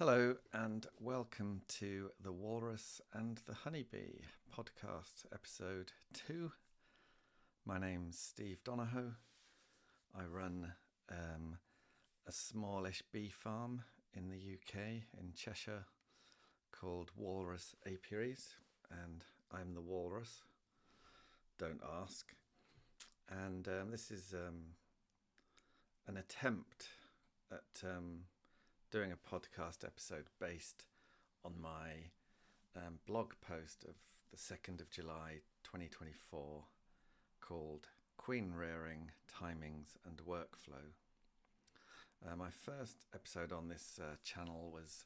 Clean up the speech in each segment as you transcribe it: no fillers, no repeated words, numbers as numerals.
Hello and welcome to The Walrus and the Honeybee podcast, episode 2. My name's Steve Donahoe. I run a smallish bee farm in the UK, in Cheshire, called Walrus Apiaries, and I'm the walrus. Don't ask. And this is an attempt at doing a podcast episode based on my blog post of the 2nd of July 2024 called Queen Rearing, Timings and Workflow. My first episode on this channel was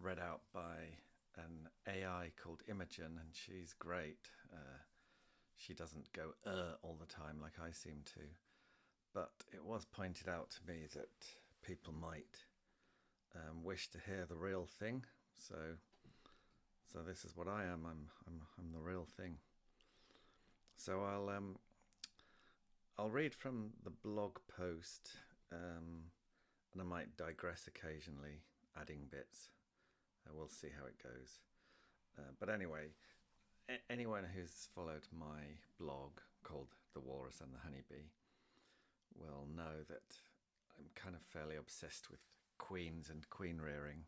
read out by an AI called Imogen, and she's great. She doesn't go all the time like I seem to, but it was pointed out to me that people might wish to hear the real thing, so this is what I am. I'm the real thing. So I'll read from the blog post, and I might digress occasionally, adding bits. We'll see how it goes. But anyway, anyone who's followed my blog called The Walrus and the Honeybee will know that I'm kind of fairly obsessed with queens and queen rearing,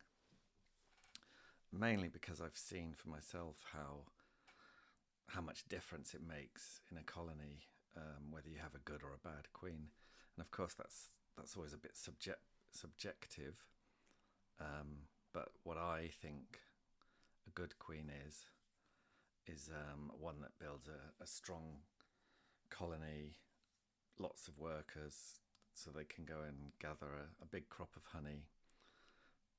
mainly because I've seen for myself how much difference it makes in a colony, whether you have a good or a bad queen. And of course that's always a bit subjective, but what I think a good queen is one that builds a strong colony, lots of workers, so they can go and gather a big crop of honey,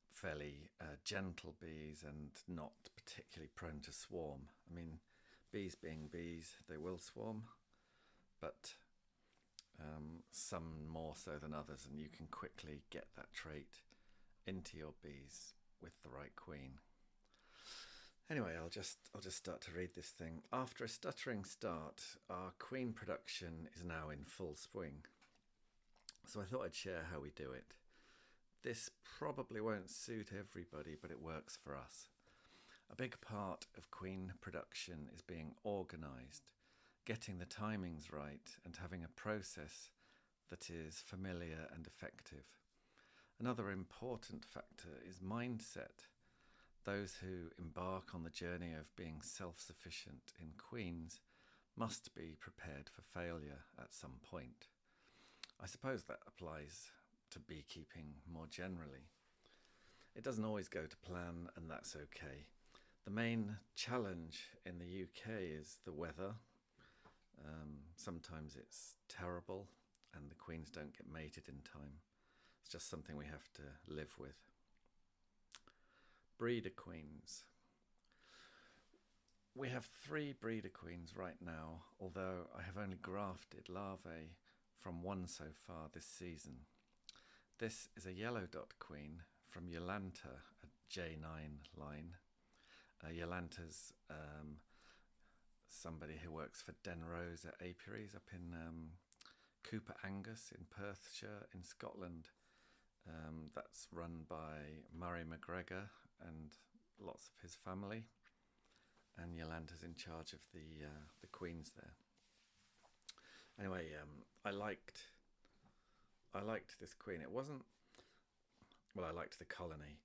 fairly gentle bees and not particularly prone to swarm. I mean, bees being bees, they will swarm, but some more so than others, and you can quickly get that trait into your bees with the right queen. Anyway, I'll just start to read this thing. After a stuttering start, our queen production is now in full swing. So I thought I'd share how we do it. This probably won't suit everybody, but it works for us. A big part of queen production is being organised, getting the timings right, and having a process that is familiar and effective. Another important factor is mindset. Those who embark on the journey of being self-sufficient in queens must be prepared for failure at some point. I suppose that applies to beekeeping more generally. It doesn't always go to plan, and that's okay. The main challenge in the UK is the weather. Sometimes it's terrible and the queens don't get mated in time. It's just something we have to live with. Breeder queens. We have 3 breeder queens right now, although I have only grafted larvae from one so far this season. This is a yellow dot queen from Yolanta, a J9 line. Yolanta's somebody who works for Denrosa Apiaries up in Cooper Angus in Perthshire in Scotland. That's run by Murray McGregor and lots of his family, and Yolanta's in charge of the queens there. Anyway, I liked this queen. It wasn't, well, I liked the colony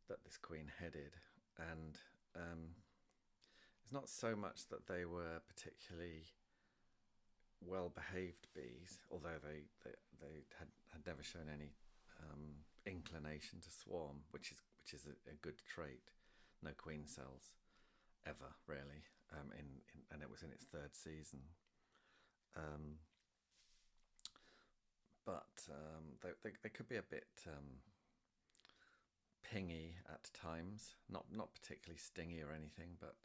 that this queen headed, and it's not so much that they were particularly well-behaved bees, although they had never shown any inclination to swarm, which is a good trait. No queen cells ever, really, and it was in its 3rd season. But they could be a bit pingy at times, not particularly stingy or anything, but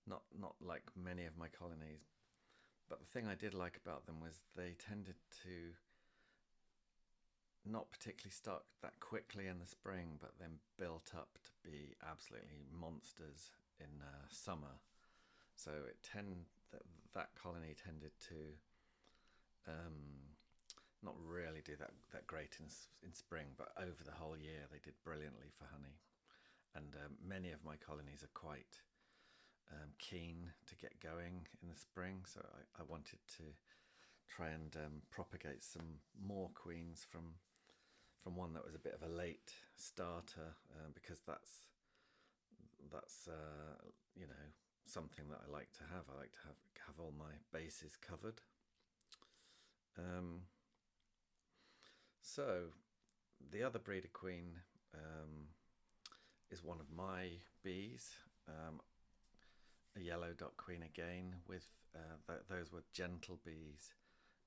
not like many of my colonies. But the thing I did like about them was they tended to not particularly start that quickly in the spring, but then built up to be absolutely monsters in summer. So that colony tended to not really do that great in spring, but over the whole year they did brilliantly for honey. and many of my colonies are quite keen to get going in the spring, so I wanted to try and propagate some more queens from one that was a bit of a late starter, because that's something that I like to have. I like to have all my bases covered. So the other breeder queen is one of my bees, a yellow dot queen again. With those were gentle bees,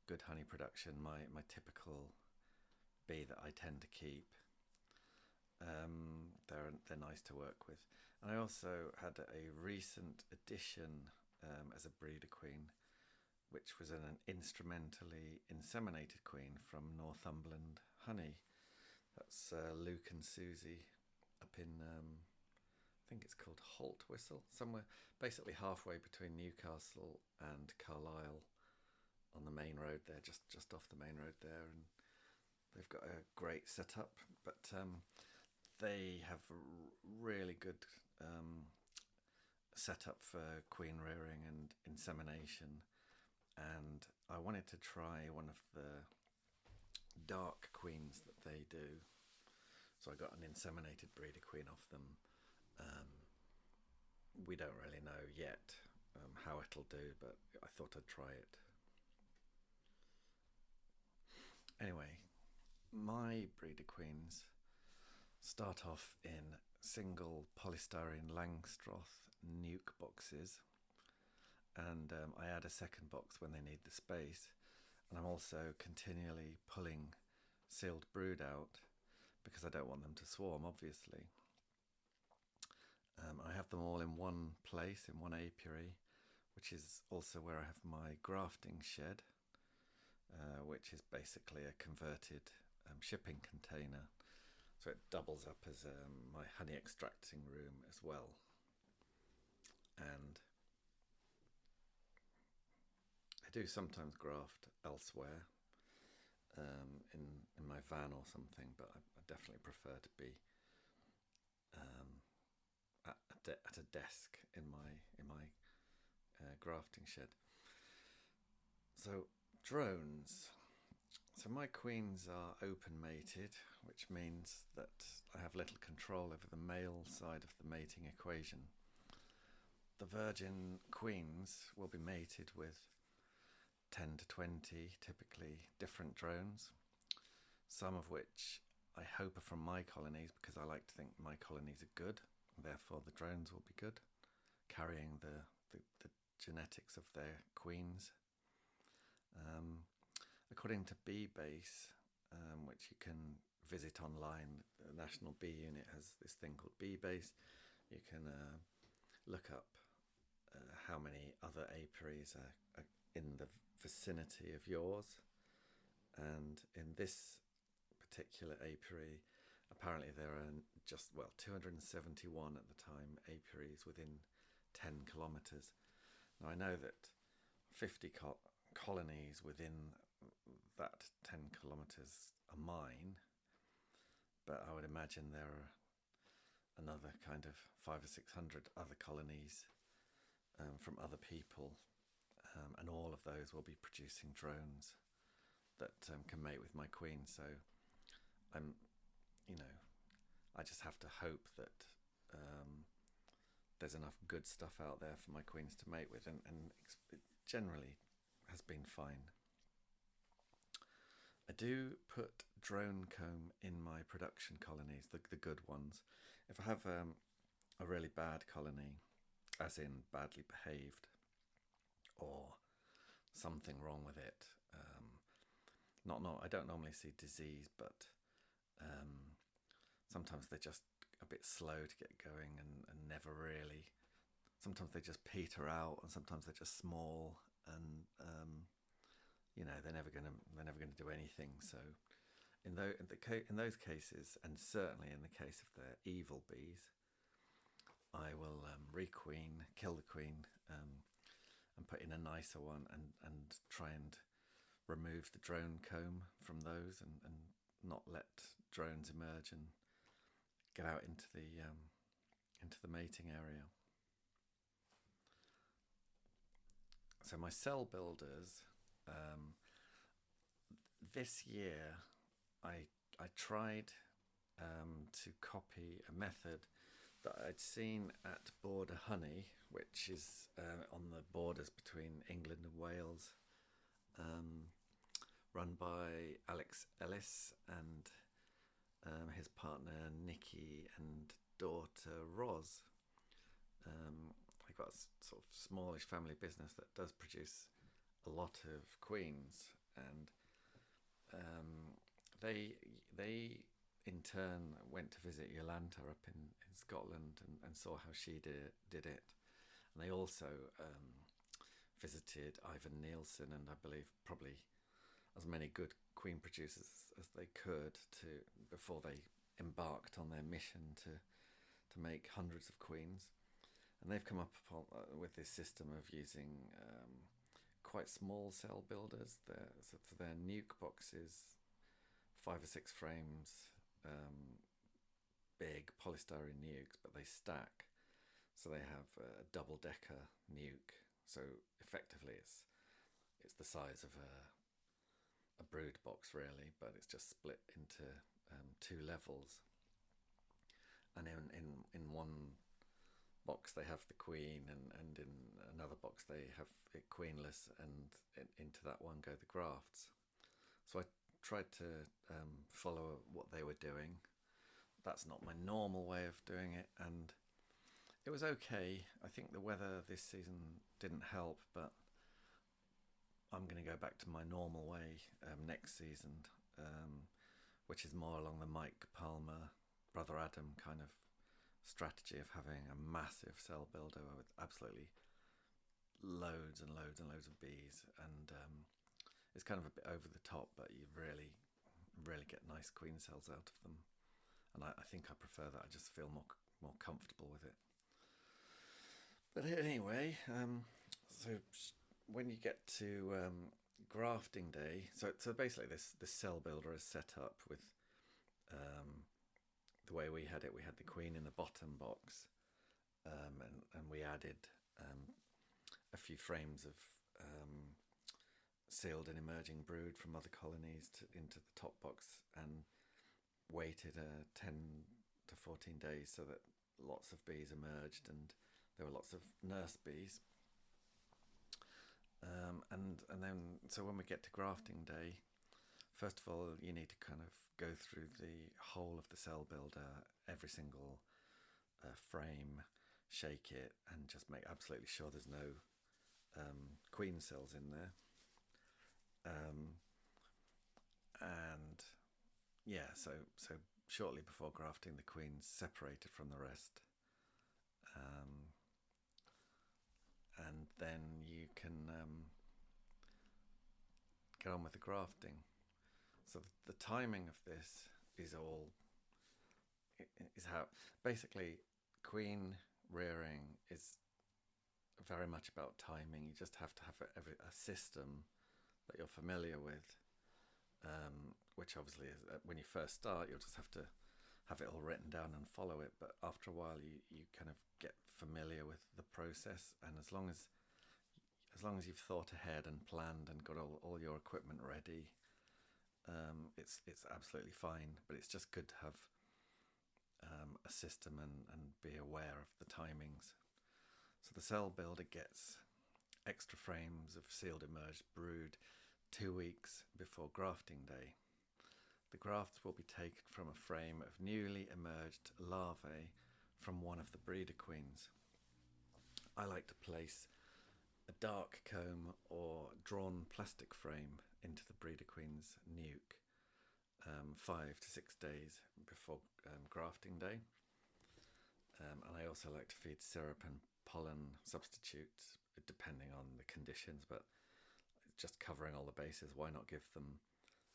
good honey production. My typical bee that I tend to keep. They're nice to work with. And I also had a recent addition as a breeder queen, which was an instrumentally inseminated queen from Northumberland Honey. That's Luke and Susie up in, I think it's called Haltwhistle, somewhere basically halfway between Newcastle and Carlisle, on the main road there, just off the main road there. And they've got a great setup, but they have really good setup for queen rearing and insemination. And I wanted to try one of the dark queens that they do. So I got an inseminated breeder queen off them. We don't really know yet how it'll do, but I thought I'd try it. Anyway, my breeder queens start off in single polystyrene Langstroth nuke boxes, and I add a second box when they need the space. And I'm also continually pulling sealed brood out because I don't want them to swarm, obviously. I have them all in one place, in one apiary, which is also where I have my grafting shed, which is basically a converted shipping container. So it doubles up as my honey extracting room as well. And I do sometimes graft elsewhere, in my van or something, but I definitely prefer to be at a desk in my grafting shed. So drones. So my queens are open mated, which means that I have little control over the male side of the mating equation. The virgin queens will be mated with 10 to 20 typically different drones, some of which I hope are from my colonies, because I like to think my colonies are good, and therefore the drones will be good, carrying the genetics of their queens. According to BeeBase, which you can visit online, the National Bee Unit has this thing called BeeBase. You can look up how many other apiaries are in the vicinity of yours. And in this particular apiary, apparently there are 271 at the time apiaries within 10 kilometres. Now I know that 50 colonies within that 10 kilometres are mine, but I would imagine there are another kind of 500 or 600 other colonies from other people, and all of those will be producing drones that can mate with my queen. So I just have to hope that there's enough good stuff out there for my queens to mate with, and it generally has been fine. I do put drone comb in my production colonies, the good ones. If I have a really bad colony, as in badly behaved, or something wrong with it, I don't normally see disease, but sometimes they're just a bit slow to get going, and never really. Sometimes they just peter out, and sometimes they're just small, and they're never gonna do anything. So in those cases, and certainly in the case of the evil bees, I will requeen, kill the queen, and put in a nicer one, and try and remove the drone comb from those, and not let drones emerge and get out into the into the mating area. So my cell builders, this year I tried to copy a method that I'd seen at Border Honey, which is on the borders between England and Wales, run by Alex Ellis and his partner Nikki and daughter Roz. They've got a sort of smallish family business that does produce a lot of queens, and they in turn went to visit Yolanta up in Scotland and saw how she did it. And they also visited Ivan Nielsen and I believe probably as many good queen producers as they could before they embarked on their mission to make hundreds of queens. And they've come up with this system of using quite small cell builders. So their nuke boxes, 5 or 6 frames, big polystyrene nukes, but they stack. So they have a double-decker nuke. So effectively, it's the size of a brood box, really, but it's just split into 2 levels. And in one box they have the queen, and in another box they have it queenless, and into that one go the grafts. So I tried to follow what they were doing. That's not my normal way of doing it, and it was okay. I think the weather this season didn't help, but I'm going to go back to my normal way next season, which is more along the Mike Palmer, Brother Adam kind of strategy of having a massive cell builder with absolutely loads and loads and loads of bees, and it's kind of a bit over the top, but you really get nice queen cells out of them, and I think I prefer that. I just feel more comfortable with it. But anyway, so when you get to grafting day, so basically this cell builder is set up with the way we had it. We had the queen in the bottom box, and we added a few frames of sealed and emerging brood from other colonies into the top box, and waited 10 to 14 days so that lots of bees emerged, and there were lots of nurse bees. And then, so when we get to grafting day, first of all, you need to kind of go through the whole of the cell builder, every single frame, shake it, and just make absolutely sure there's no queen cells in there. And yeah, so shortly before grafting, the queen's separated from the rest. And then you can get on with the grafting. So the timing of this is how basically queen rearing is very much about timing. You just have to have a system that you're familiar with, which obviously is when you first start, you'll just have to have it all written down and follow it. But after a while, you kind of get familiar with the process, and as long as you've thought ahead and planned and got all your equipment ready, it's absolutely fine. But it's just good to have a system and be aware of the timings. So the cell builder gets extra frames of sealed emerged brood 2 weeks before grafting day. The grafts will be taken from a frame of newly emerged larvae from one of the breeder queens. I like to place a dark comb or drawn plastic frame into the breeder queen's nuke 5 to 6 days before grafting day. And I also like to feed syrup and pollen substitutes depending on the conditions, but just covering all the bases. Why not give them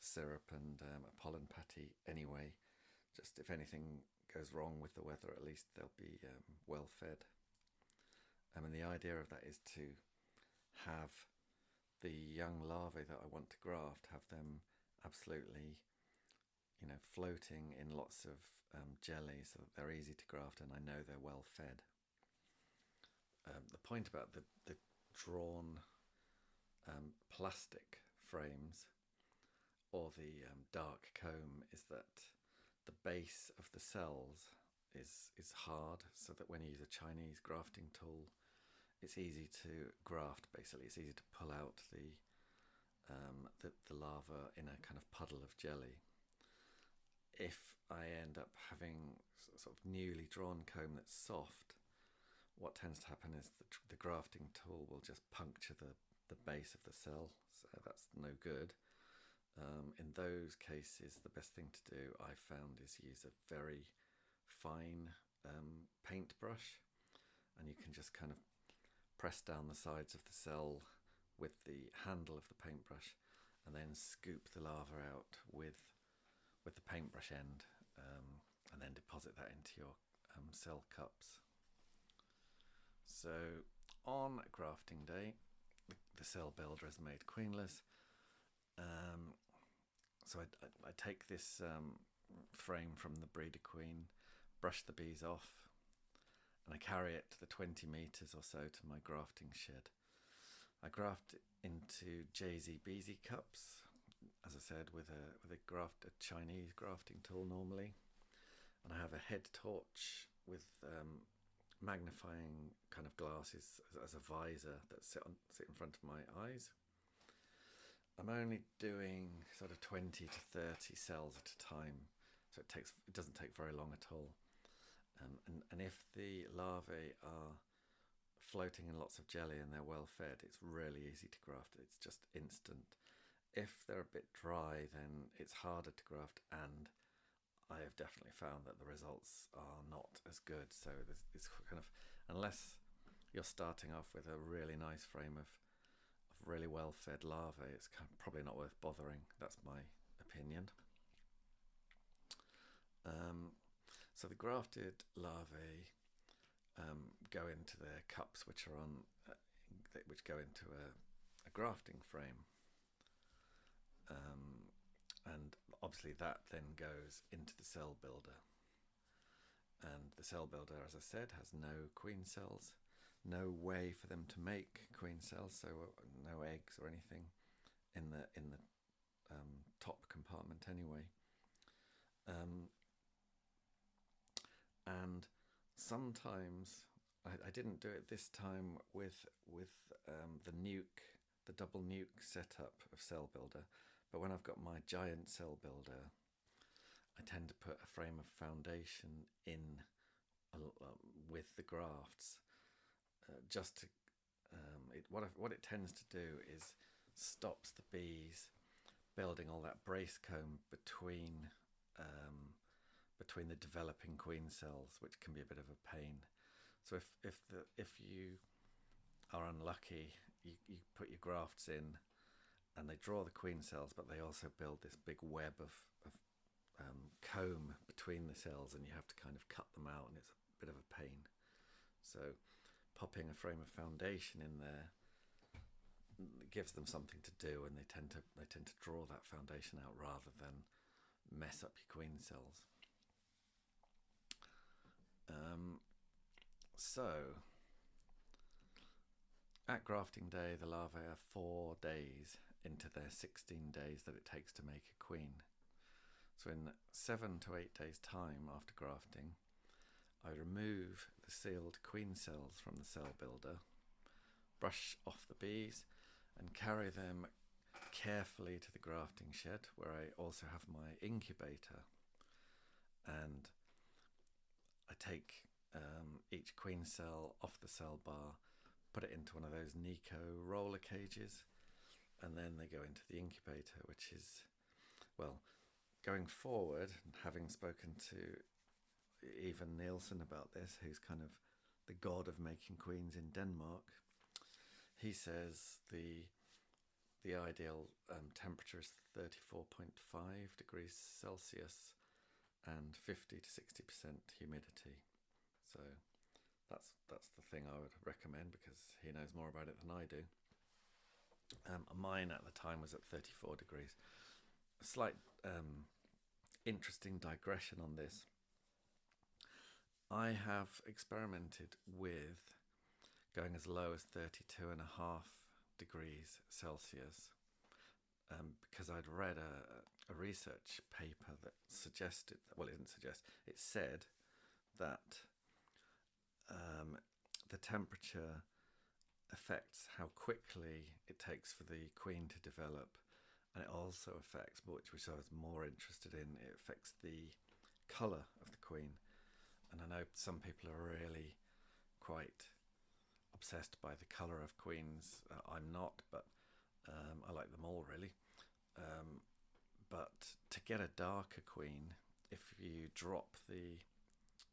syrup and a pollen patty anyway? Just if anything goes wrong with the weather, at least they'll be well fed. And the idea of that is to have the young larvae that I want to graft, have them absolutely, floating in lots of jelly, so that they're easy to graft and I know they're well fed. The point about the drawn plastic frames or the dark comb is that the base of the cells is hard, so that when you use a Chinese grafting tool, it's easy to graft. Basically, it's easy to pull out the larva in a kind of puddle of jelly. If I end up having sort of newly drawn comb that's soft, what tends to happen is the grafting tool will just puncture the base of the cell, so that's no good. In those cases, the best thing to do, I found, is use a very fine paintbrush, and you can just kind of press down the sides of the cell with the handle of the paintbrush, and then scoop the larva out with the paintbrush end, and then deposit that into your cell cups. So on grafting day, the cell builder has made queenless. So I take this frame from the breeder queen, brush the bees off, and I carry it the 20 metres or so to my grafting shed. I graft into JZ-BZ cups, as I said, with a Chinese grafting tool normally, and I have a head torch with magnifying kind of glasses as a visor that sit in front of my eyes. I'm only doing sort of 20 to 30 cells at a time, so it doesn't take very long at all. And if the larvae are floating in lots of jelly and they're well fed, it's really easy to graft. It's just instant. If they're a bit dry, then it's harder to graft, and I have definitely found that the results are not as good. So it's kind of, unless you're starting off with a really nice frame of really well fed larvae, it's probably not worth bothering. That's my opinion. So the grafted larvae go into their cups, which are which go into a grafting frame, and obviously that then goes into the cell builder. And the cell builder, as I said, has no queen cells, no way for them to make queen cells, so no eggs or anything in the top compartment anyway. And sometimes I didn't do it this time with the double nuke setup of cell builder, but when I've got my giant cell builder, I tend to put a frame of foundation in with the grafts, just to what it tends to do is stops the bees building all that brace comb between the developing queen cells, which can be a bit of a pain. So if you are unlucky, you put your grafts in and they draw the queen cells, but they also build this big web of comb between the cells, and you have to kind of cut them out, and it's a bit of a pain. So popping a frame of foundation in there gives them something to do, and they tend to draw that foundation out rather than mess up your queen cells. So at grafting day, the larvae are 4 days into their 16 days that it takes to make a queen. So in 7 to 8 days time after grafting, I remove the sealed queen cells from the cell builder, brush off the bees, and carry them carefully to the grafting shed, where I also have my incubator. And I take each queen cell off the cell bar, put it into one of those Nico roller cages, and then they go into the incubator, which is, well, going forward, having spoken to Even Nielsen about this, who's kind of the god of making queens in Denmark, he says the ideal temperature is 34.5 degrees Celsius and 50 to 60% humidity. So that's the thing I would recommend, because he knows more about it than I do. Mine at the time was at 34 degrees. A slight interesting digression on this. I have experimented with going as low as 32.5 degrees Celsius because I'd read a research paper that suggested, well, it didn't suggest, it said that the temperature affects how quickly it takes for the queen to develop, and it also affects, which I was more interested in, it affects the colour of the queen. And I know some people are really quite obsessed by the colour of queens. I'm not, but I like them all really. But to get a darker queen, if you drop the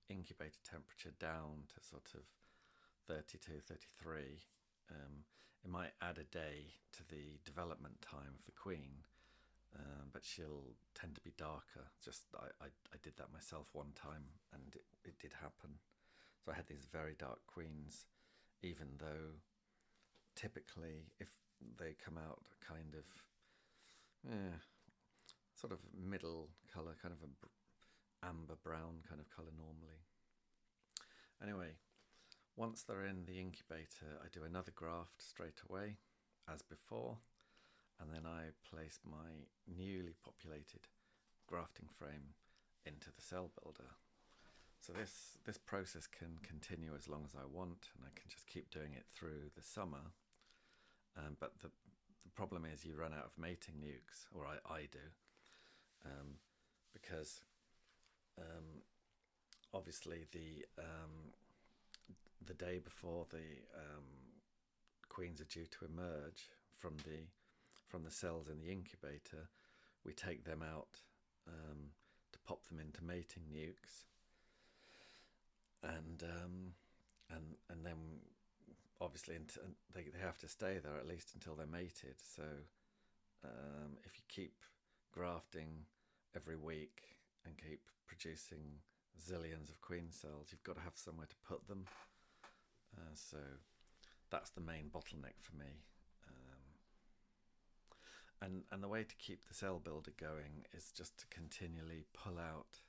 incubator temperature down to sort of 32, 33, it might add a day to the development time of the queen, but she'll tend to be darker. Just I did that myself one time, and it did happen. So I had these very dark queens, even though typically if they come out kind of sort of middle colour, kind of a amber brown kind of colour normally. Anyway, once they're in the incubator, I do another graft straight away, as before, and then I place my newly populated grafting frame into the cell builder. So this process can continue as long as I want, and I can just keep doing it through the summer. But the problem is you run out of mating nukes, or I do, because obviously the day before the queens are due to emerge from the cells in the incubator, we take them out to pop them into mating nukes, and then obviously they have to stay there at least until they're mated. So if you keep grafting every week and keep producing zillions of queen cells, you've got to have somewhere to put them. So that's the main bottleneck for me. And the way to keep the cell builder going is just to continually pull out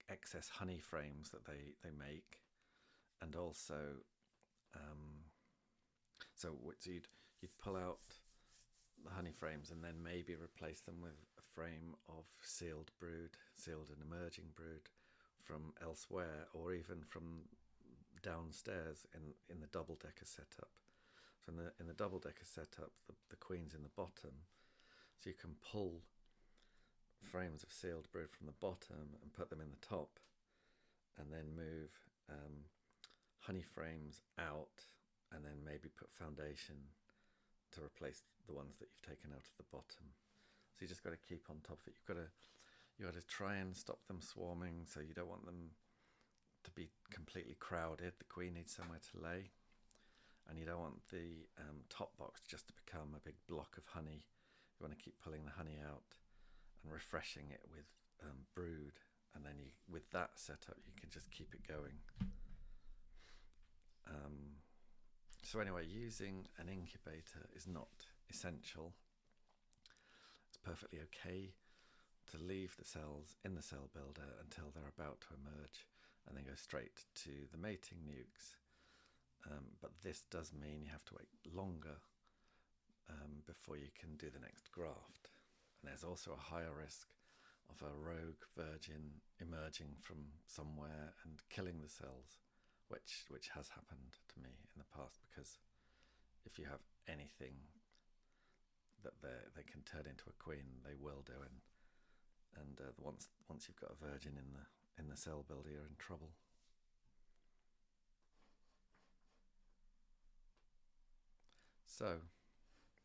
excess honey frames that they make, and also so you'd pull out the honey frames and then maybe replace them with a frame of sealed and emerging brood from elsewhere, or even from downstairs in the double-decker setup. So in the double-decker setup, the queen's in the bottom, so you can pull frames of sealed brood from the bottom and put them in the top, and then move honey frames out, and then maybe put foundation to replace the ones that you've taken out of the bottom. So you just got to keep on top of it. You got to try and stop them swarming, so you don't want them to be completely crowded. The queen needs somewhere to lay, and you don't want the top box just to become a big block of honey. You want to keep pulling the honey out and refreshing it with brood, and then with that setup you can just keep it going. So anyway, using an incubator is not essential. It's perfectly okay to leave the cells in the cell builder until they're about to emerge, and then go straight to the mating nukes. But this does mean you have to wait longer before you can do the next graft. And there's also a higher risk of a rogue virgin emerging from somewhere and killing the cells, which has happened to me in the past, because if you have anything that they can turn into a queen, they will do, and once you've got a virgin in the cell builder, you're in trouble. So,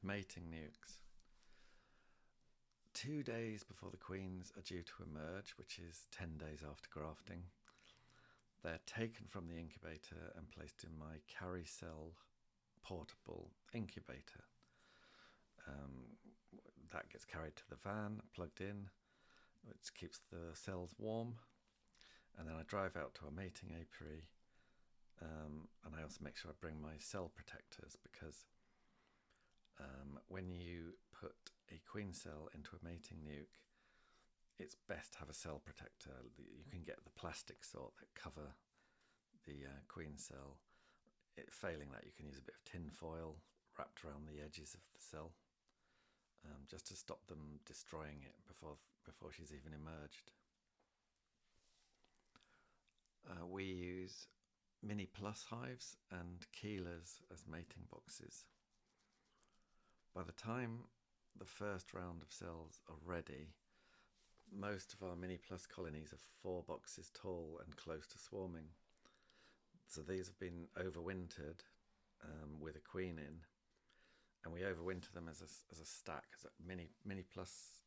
mating nukes. 2 days before the queens are due to emerge, which is 10 days after grafting, they're taken from the incubator and placed in my Carricel portable incubator. That gets carried to the van, plugged in, which keeps the cells warm, and then I drive out to a mating apiary, and I also make sure I bring my cell protectors, because when you put a queen cell into a mating nuke, it's best to have a cell protector. You can get the plastic sort that cover the queen cell. Failing that, you can use a bit of tin foil wrapped around the edges of the cell, just to stop them destroying it before she's even emerged. We use mini plus hives and Kielers as mating boxes. By the time the first round of cells are ready, most of our mini plus colonies are 4 boxes tall and close to swarming. So these have been overwintered with a queen in, and we overwinter them as a stack, as a mini plus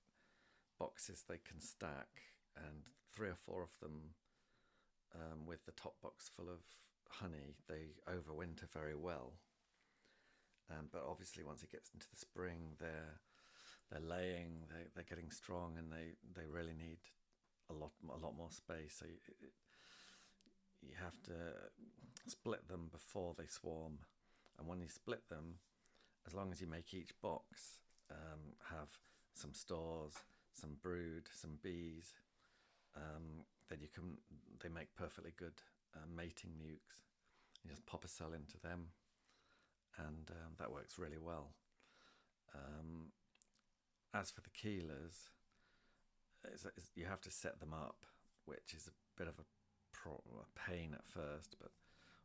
boxes they can stack, and 3 or 4 of them with the top box full of honey, they overwinter very well. But obviously once it gets into the spring, they're laying, they're getting strong, and they really need a lot more space. So you have to split them before they swarm, and when you split them, as long as you make each box have some stores, some brood, some bees, then they make perfectly good mating nukes. You just pop a cell into them, and that works really well. As for the Kielers, you have to set them up, which is a bit of a pain at first, but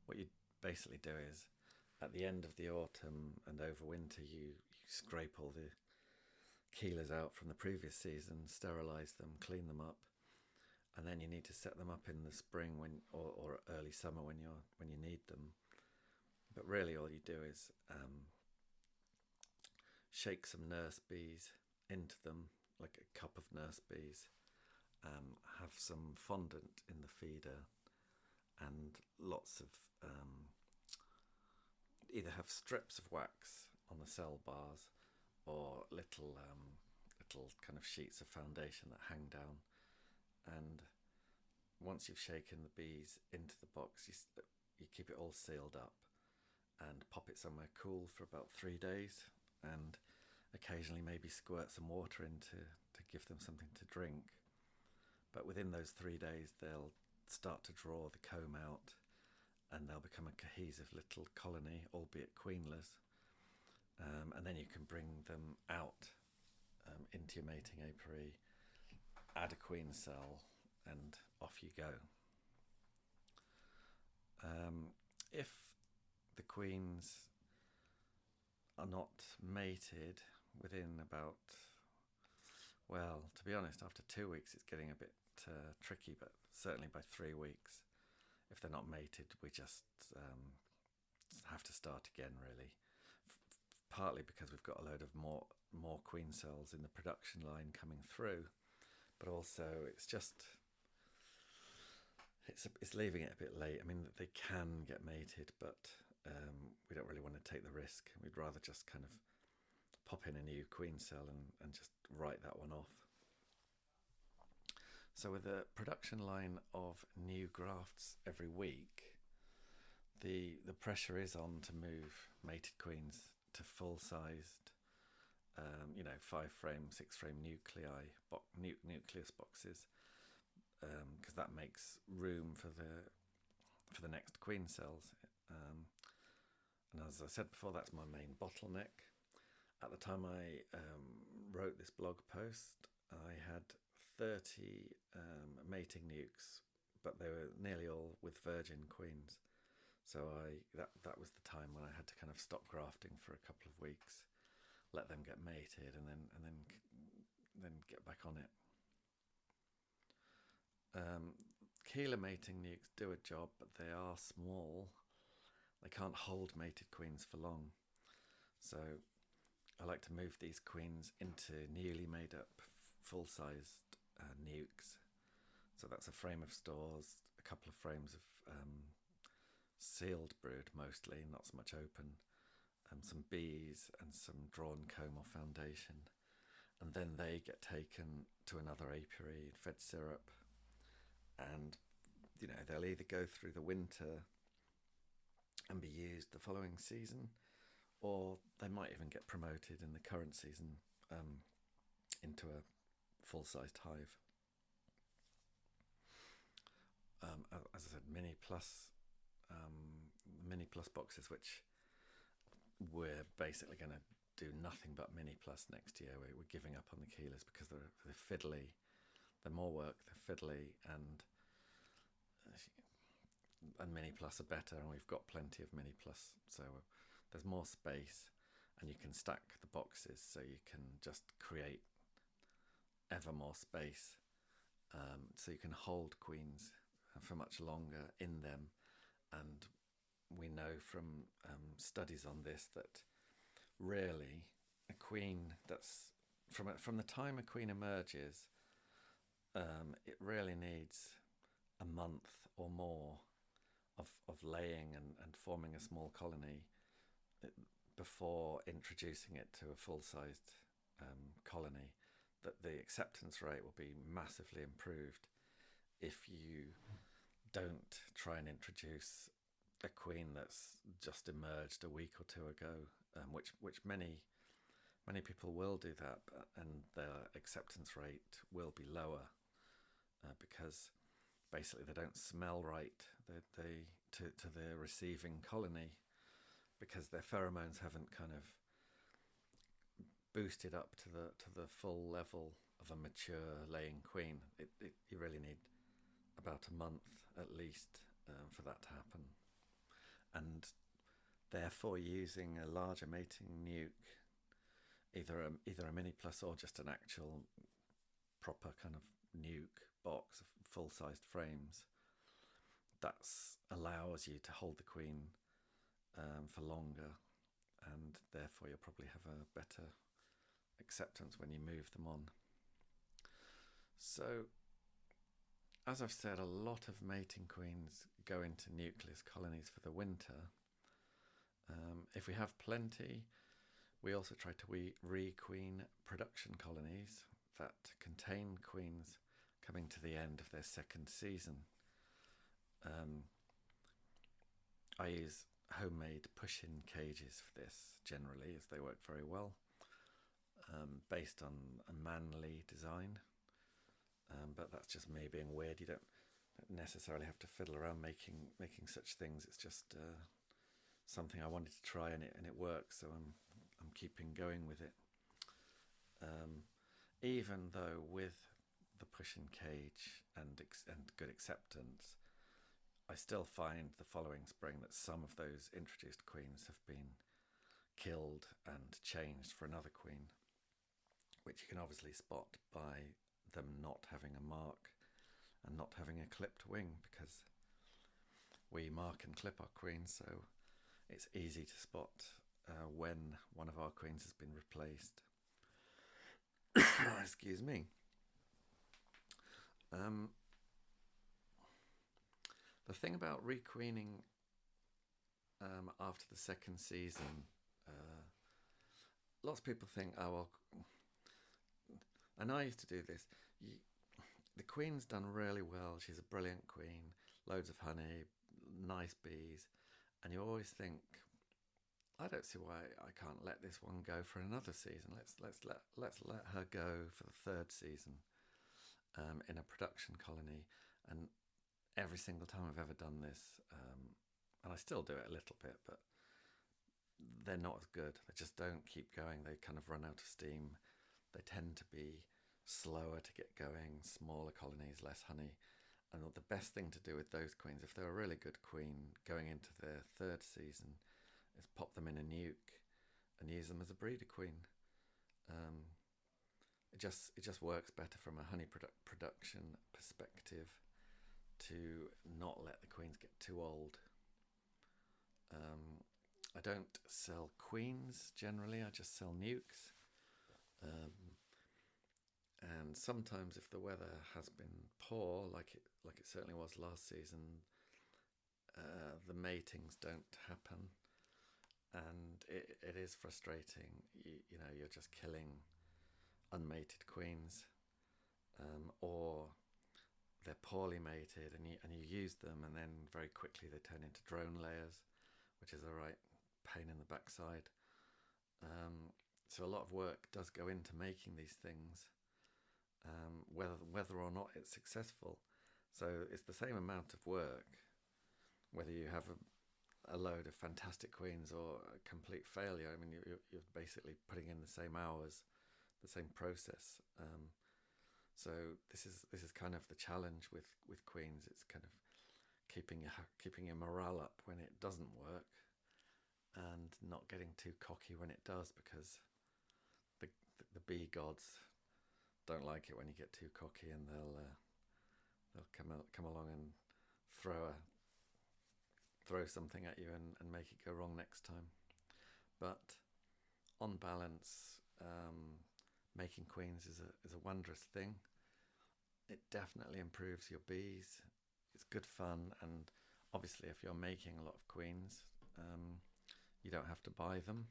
what you basically do is at the end of the autumn and over winter, you scrape all the Kielers out from the previous season, sterilize them, clean them up, and then you need to set them up in the spring or early summer when you need them. But really all you do is shake some nurse bees into them, like a cup of nurse bees, have some fondant in the feeder, and lots of either have strips of wax on the cell bars or little kind of sheets of foundation that hang down. And once you've shaken the bees into the box, you keep it all sealed up and pop it somewhere cool for about 3 days, and occasionally maybe squirt some water in to give them something to drink. But within those 3 days, they'll start to draw the comb out, and they'll become a cohesive little colony, albeit queenless. And then you can bring them out into your mating apiary, add a queen cell, and off you go. If the queens are not mated within about, well, to be honest, after 2 weeks it's getting a bit tricky, but certainly by 3 weeks, if they're not mated, we just have to start again, really. Partly because we've got a load of more queen cells in the production line coming through, but also it's leaving it a bit late. I mean, they can get mated, but we don't really want to take the risk. We'd rather just kind of pop in a new queen cell and just write that one off. So with a production line of new grafts every week, the pressure is on to move mated queens to full-sized, 5-frame, 6-frame nucleus boxes, because that makes room for the next queen cells. And as I said before, that's my main bottleneck. At the time I wrote this blog post, I had 30 mating nukes, but they were nearly all with virgin queens. So that was the time when I had to kind of stop grafting for a couple of weeks, let them get mated, and then get back on it. Kieler mating nukes do a job, but they are small. They can't hold mated queens for long. So I like to move these queens into newly made up full-sized nukes. So that's a frame of stores, a couple of frames of sealed brood, mostly, not so much open, some bees and some drawn comb or foundation. And then they get taken to another apiary, fed syrup, and they'll either go through the winter and be used the following season, or they might even get promoted in the current season into a full-sized hive. mini plus boxes, which we're basically going to do nothing but mini plus next year. We're giving up on the Kielers because they're fiddly. They're more work. They're fiddly, and mini plus are better, and we've got plenty of mini plus, so there's more space, and you can stack the boxes, so you can just create ever more space, so you can hold queens for much longer in them. And we know from studies on this that really a queen that's from the time a queen emerges, it really needs a month or more of laying and forming a small colony before introducing it to a full-sized colony. That the acceptance rate will be massively improved if you don't try and introduce a queen that's just emerged a week or two ago, which many people will do that, and their acceptance rate will be lower because basically they don't smell right to the receiving colony, because their pheromones haven't kind of boosted up to the full level of a mature laying queen. You really need about a month at least for that to happen, and therefore using a larger mating nuke, either a mini plus or just an actual proper kind of nuke box of full-sized frames, that allows you to hold the queen for longer, and therefore you'll probably have a better acceptance when you move them on. So, as I've said, a lot of mating queens go into nucleus colonies for the winter. If we have plenty, we also try to re-queen production colonies that contain queens coming to the end of their second season. I use homemade push-in cages for this generally, as they work very well, based on a manly design. But that's just me being weird. You don't necessarily have to fiddle around making such things. It's just something I wanted to try, and it works, so I'm keeping going with it. Even though with the push-in cage and good acceptance, I still find the following spring that some of those introduced queens have been killed and changed for another queen, which you can obviously spot by them not having a mark and not having a clipped wing, because we mark and clip our queens, so it's easy to spot when one of our queens has been replaced. Excuse me. The thing about requeening after the second season, lots of people think, oh well, and I used to do this, the queen's done really well, she's a brilliant queen, loads of honey, nice bees, and you always think, I don't see why I can't let this one go for another season. Let's let her go for the third season in a production colony. And every single time I've ever done this, and I still do it a little bit, but they're not as good. They just don't keep going. They kind of run out of steam. They tend to be slower to get going, smaller colonies, less honey. And the best thing to do with those queens, if they're a really good queen going into their third season, is pop them in a nuke and use them as a breeder queen. It just works better from a honey production perspective to not let the queens get too old. I don't sell queens generally, I just sell nukes. And sometimes if the weather has been poor, like it certainly was last season, the matings don't happen, and it is frustrating. You know, you're just killing unmated queens, or they're poorly mated, and you use them, and then very quickly they turn into drone layers, which is a right pain in the backside. So a lot of work does go into making these things, whether or not it's successful. So it's the same amount of work, whether you have a load of fantastic queens or a complete failure. I mean, you're basically putting in the same hours, the same process. So this is kind of the challenge with queens. It's kind of keeping your morale up when it doesn't work, and not getting too cocky when it does, because the bee gods don't like it when you get too cocky, and they'll come along and throw something at you and make it go wrong next time. But on balance, making queens is a wondrous thing. It definitely improves your bees. It's good fun, and obviously if you're making a lot of queens, you don't have to buy them.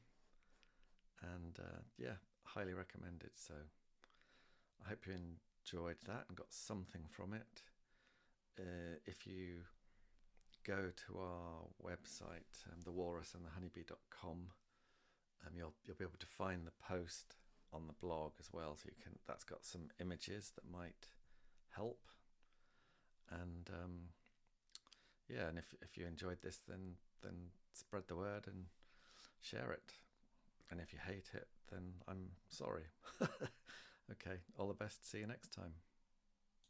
And yeah, highly recommended. So I hope you enjoyed that and got something from it. If you go to our website, thewalrusandthehoneybee.com, you'll be able to find the post on the blog as well. So that's got some images that might help. And yeah, and if you enjoyed this, then spread the word and share it. And if you hate it, then I'm sorry. Okay, all the best. See you next time.